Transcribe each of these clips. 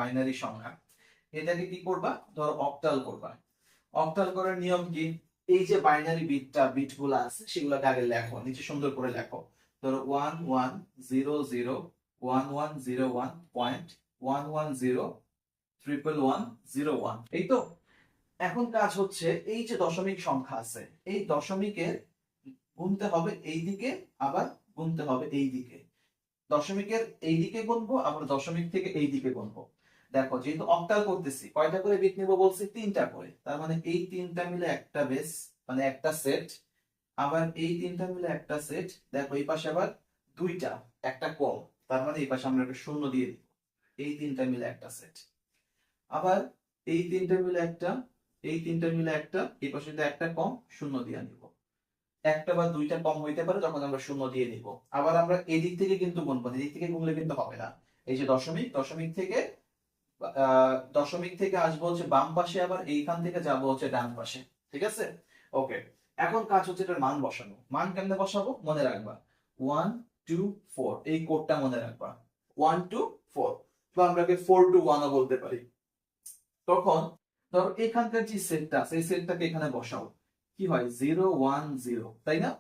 Binary সংখ্যা, এটাকে কি করবা, ধরো অক্টাল করবা। অক্টাল করার নিয়ম কি, এই যে বাইনারি বিটগুলো আছে সেগুলোকে আগে লেখো, নিচে সুন্দর করে লেখো। ধরো 1100.1101.110 এই তো। এখন কাজ হচ্ছে এই যে দশমিক সংখ্যা আছে, এই দশমিকের গুনতে হবে এই দিকে, আবার গুনতে হবে এই দিকে। দশমিকের এই দিকে গুনবো, আবার দশমিক থেকে এই দিকে গুনবো। দেখো যেহেতু অক্টাল করতেছি, কয়টা করে বিট নিব বলছি, 3টা করে। তার মানে এই 3টা মিলে একটা বেস, মানে একটা সেট। আবার এই 3টা মিলে একটা সেট। দেখো এই পাশে আবার 2টা, একটা কম, তার মানে এই পাশে আমরা একটা শূন্য দিয়ে দিব। এই 3টা মিলে একটা সেট। আবার এই 3টা মিলে একটা, এই 3টা মিলে একটা, এই পাশে একটা কম, শূন্য দিয়ে নিব। একটা বা দুইটা কম হইতে পারে, তখন আমরা শূন্য দিয়ে নিব। আবার আমরা এদিক থেকে কিন্তু গুনবো না, এদিক থেকে গুনলে কিন্তু হবে না। এই যে দশমিক, দশমিক থেকে আসবো হচ্ছে বাম পাশে, আবার এইখান থেকে যাবো হচ্ছে ডান পাশে। ঠিক আছে, ওকে। এখন কাজ হচ্ছে এটার মান বসানো। মান কেমনে বসাবো মনে রাখবা, 1 2 4, এই কোডটা মনে রাখবা, 1 2 4, বা আমরা 4 to 1 ও বলতে পারি। তখন ধরো এখানকার যে সেটটা আছে, এই সেটটাকে এখানে বসাও। কি হয়, 0 1 0, তাই না?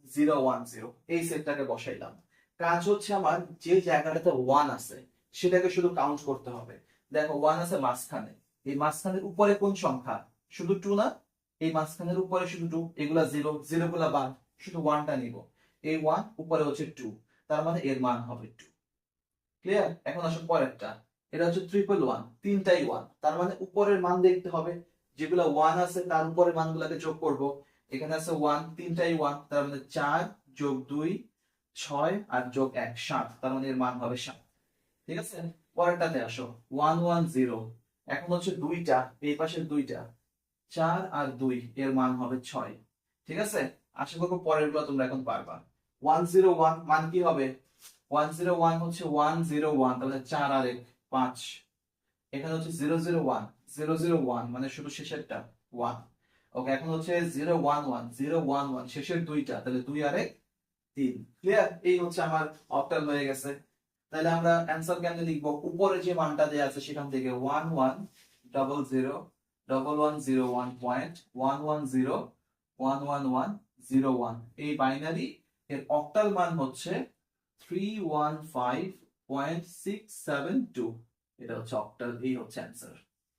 0 1 0, এই সেটটাকে বসাইলাম। কাজ হচ্ছে আমার যে জায়গাটাতে 1 আছে সেটাকে শুধু কাউন্ট করতে হবে। দেখো 1 আছে মাঝখানে, এই মাঝখানের উপরে কোন সংখ্যা, শুধু 2 না? এই মাঝখানের উপরে শুধু 2, এগুলা 0, 0 গুলা বাদ, শুধু 1টা নিব। এই 1 উপরে হচ্ছে 2, তার মানে এর মান হবে 2। ক্লিয়ার? এখন আসো পরেরটা, এটা হচ্ছে 1 1 1, তিনটাই 1, তার মানে উপরের মান দেখতে হবে, যেগুলা 1 আছে তার উপরের মানগুলোকে যোগ করব। এখানে আছে 1, তিনটাই 1, তার মানে 4 যোগ 2 6, আর যোগ 1 7, তার মানে এর মান হবে 7। ঠিক আছে, পরেরটাতে আসো, 1 1 0, এখন হচ্ছে দুইটা, এই পাশের দুইটা, 4 আর 2, এর মান হবে 6। ঠিক আছে, আশা করবো পরের গুলো তোমরা এখন পারবা। 1 0 1 মান কি হবে, 1 0 1 হচ্ছে 1 0 1, তাহলে 4 আর 1 5। এখানে হচ্ছে 0 0 1, 0 0 1 মানে শুধু শেষেরটা 1। ওকে, এখন হচ্ছে 0 1 1, 0 1 1 শেষের দুইটা, তাহলে 2 আর 1 3। ক্লিয়ার? এই হচ্ছে আমার অক্টাল হয়ে গেছে। তাহলে আমরা অ্যান্সার কেমনে লিখবো, উপরে যে মানটা দেয়া আছে সেখান থেকে 1100.1101.110.11101, এই বাইনারি এর অক্টাল মান হচ্ছে 315.672। এটা হচ্ছে অক্টাল, এই হচ্ছে অ্যান্সার।